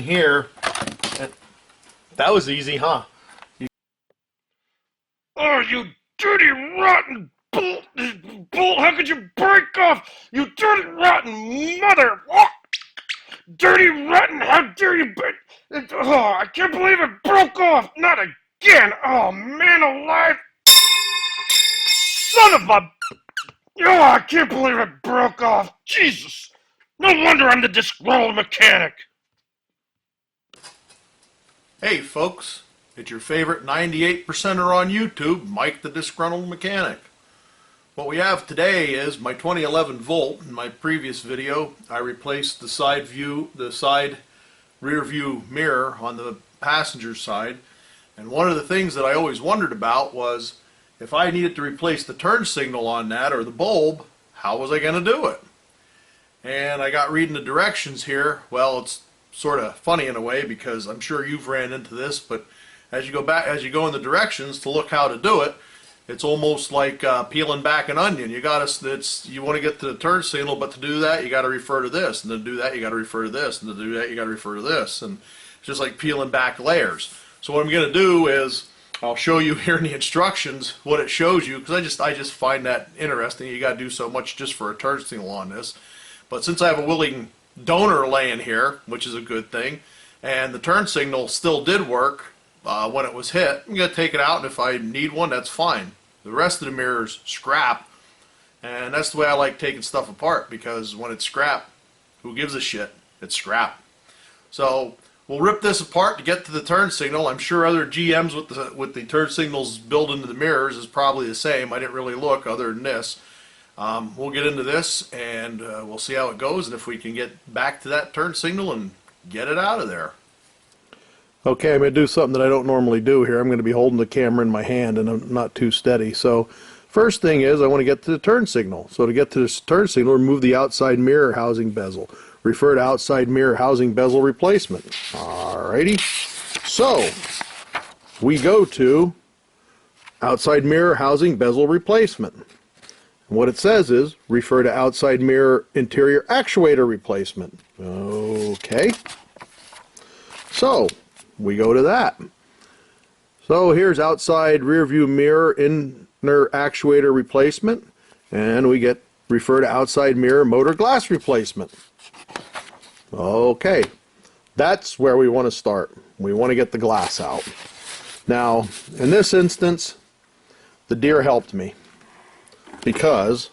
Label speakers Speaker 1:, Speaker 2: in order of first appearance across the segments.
Speaker 1: here, and that was easy, huh?
Speaker 2: Oh, you dirty, rotten bolt! Bolt, how could you break off? You dirty, rotten mother! Oh, dirty, rotten, how dare you break? Oh, I can't believe it broke off! Not again! Oh, man alive! Son of a... Oh, I can't believe it broke off! Jesus! No wonder I'm the disgruntled mechanic!
Speaker 1: Hey folks, it's your favorite 98%er on YouTube, Mike the Disgruntled Mechanic. What we have today is my 2011 Volt. In my previous video, I replaced the side rear view mirror on the passenger side. And one of the things that I always wondered about was if I needed to replace the turn signal on that or the bulb, how was I going to do it? And I got reading the directions here. Well, it's sort of funny in a way because I'm sure you've ran into this, but as you go in the directions to look how to do it, it's almost like peeling back an onion. You want to get to the turn signal, but to do that you got to refer to this, and to do that you got to refer to this, and to do that you got to refer to this, and it's just like peeling back layers. So what I'm going to do is I'll show you here in the instructions what it shows you, because I just find that interesting. You got to do so much just for a turn signal on this. But since I have a willing donor laying here, which is a good thing, and the turn signal still did work when it was hit, I'm going to take it out, and if I need one, that's fine. The rest of the mirror's scrap, and that's the way I like taking stuff apart, because when it's scrap, who gives a shit? It's scrap. So we'll rip this apart to get to the turn signal. I'm sure other GMs with the turn signals built into the mirrors is probably the same. I didn't really look other than this. We'll get into this and we'll see how it goes, and if we can get back to that turn signal and get it out of there. Okay, I'm going to do something that I don't normally do here. I'm going to be holding the camera in my hand and I'm not too steady. So first thing is I want to get to the turn signal. So to get to this turn signal, remove the outside mirror housing bezel. Refer to outside mirror housing bezel replacement. Alrighty. So we go to outside mirror housing bezel replacement. And what it says is refer to outside mirror interior actuator replacement. Okay. So we go to that. So here's outside rear view mirror inner actuator replacement, and we get refer to outside mirror motor glass replacement. Okay, that's where we want to start. We want to get the glass out. Now, in this instance, the deer helped me, because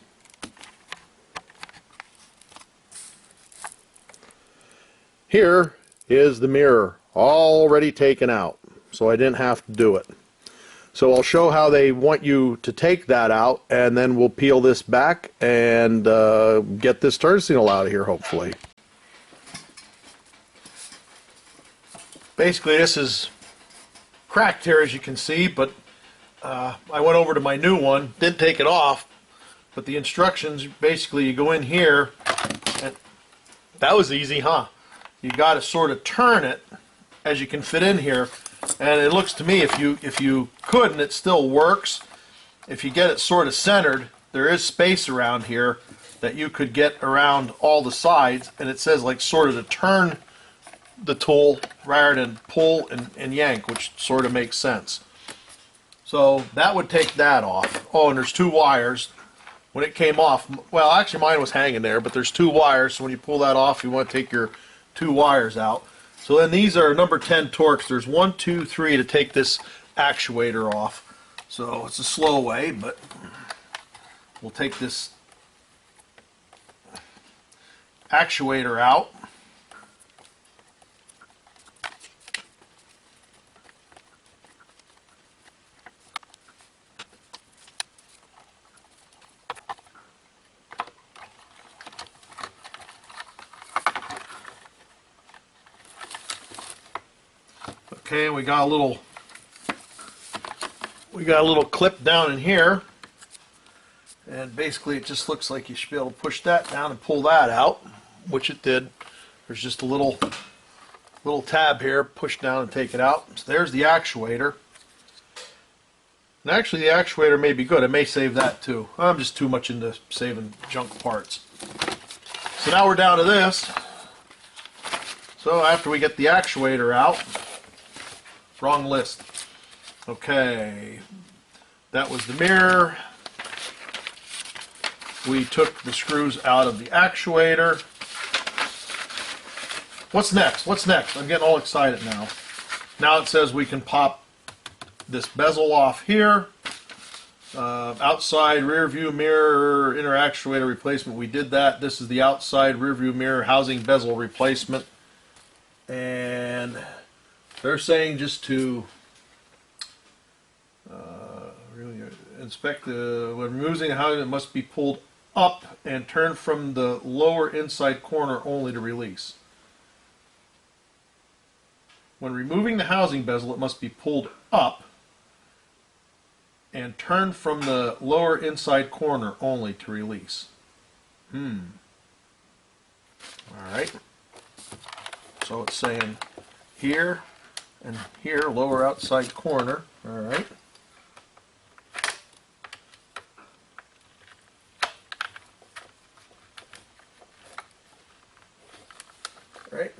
Speaker 1: here is the mirror already taken out, so I didn't have to do it. So I'll show how they want you to take that out, and then we'll peel this back and get this turn signal out of here, hopefully. Basically this is cracked here, as you can see, but I went over to my new one, didn't take it off, but the instructions, basically you go in here, and that was easy, huh? You got to sort of turn it as you can fit in here, and it looks to me, if you could, and it still works, if you get it sort of centered, there is space around here that you could get around all the sides, and it says like sort of to turn the tool rather than pull and yank, which sort of makes sense. So that would take that off. Oh, and there's two wires. When it came off, well, actually mine was hanging there, but there's two wires, so when you pull that off, you want to take your two wires out. So then these are number 10 Torx. There's 1, 2, 3 to take this actuator off. So it's a slow way, but we'll take this actuator out. Okay, we got a little clip down in here, and basically it just looks like you should be able to push that down and pull that out, which it did. There's just a little tab here, push down and take it out. So there's the actuator. And actually the actuator may be good. I may save that too. I'm just too much into saving junk parts. So now we're down to this. So after we get the actuator out, wrong list. Okay, that was the mirror. We took the screws out of the actuator. What's next? What's next? I'm getting all excited now. Now it says we can pop this bezel off here. Outside rear view mirror inner actuator replacement. We did that. This is the outside rear view mirror housing bezel replacement. And they're saying just to really inspect the, when removing the housing, it must be pulled up and turned from the lower inside corner only to release. When removing the housing bezel, it must be pulled up and turned from the lower inside corner only to release. Alright. So it's saying here and here, lower outside corner. Alright. Right.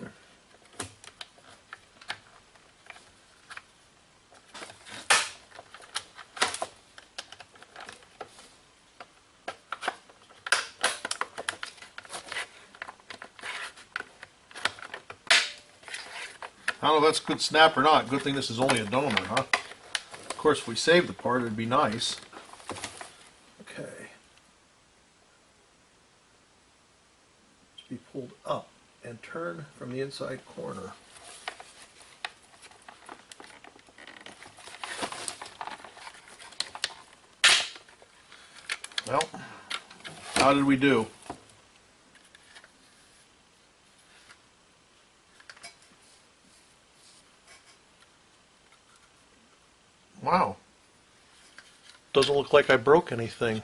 Speaker 1: I don't know if that's a good snap or not. Good thing this is only a donor, huh? Of course, if we save the part, it'd be nice. Okay. Must be pulled up and turn from the inside corner. Well, how did we do? Wow. Doesn't look like I broke anything.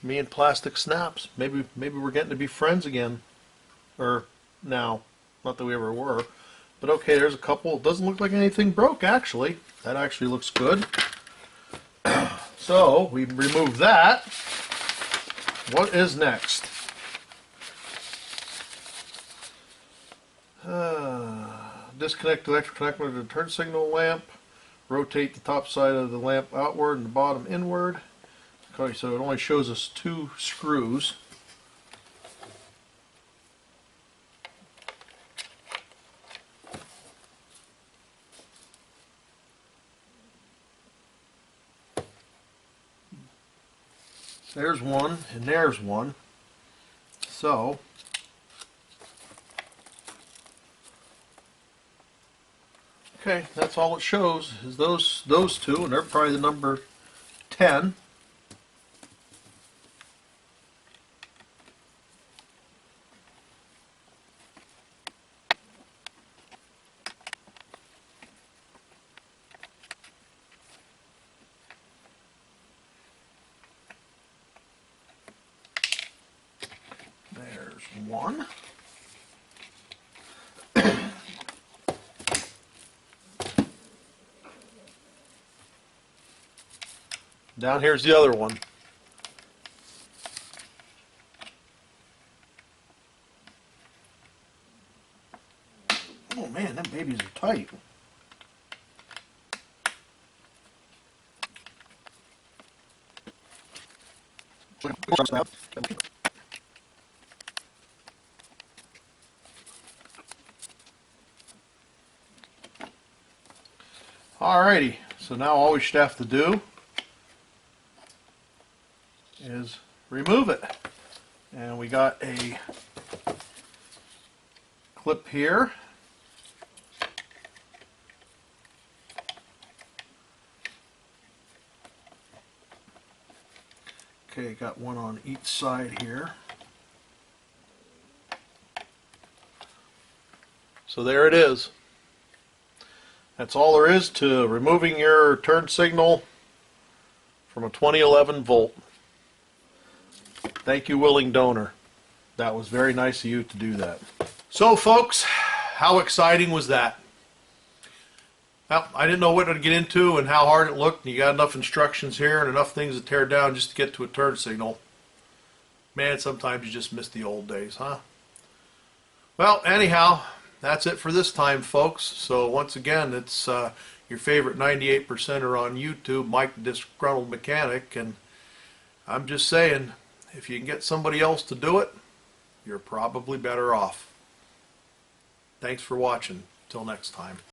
Speaker 1: Me and plastic snaps. Maybe we're getting to be friends again. Or now. Not that we ever were. But okay, there's a couple. It doesn't look like anything broke, actually. That actually looks good. So, we remove that. What is next? Disconnect the electric connector to the turn signal lamp. Rotate the top side of the lamp outward and the bottom inward. Okay, so it only shows us 2 screws. There's one and there's one. So okay, that's all it shows is those 2, and they're probably the number 10. There's one. Down here's the other one. Oh man, them babies are tight. Alrighty, so now all we should have to do is remove it. And we got a clip here. Okay, got one on each side here. So there it is. That's all there is to removing your turn signal from a 2011 Volt. Thank you, willing donor. That was very nice of you to do that. So folks, how exciting was that? Well, I didn't know what to get into and how hard it looked. You got enough instructions here and enough things to tear down just to get to a turn signal. Man, sometimes you just miss the old days, huh? Well, anyhow, that's it for this time, folks. So once again, it's your favorite 98%er on YouTube, Mike the Disgruntled Mechanic, and I'm just saying, if you can get somebody else to do it, you're probably better off. Thanks for watching. Till next time.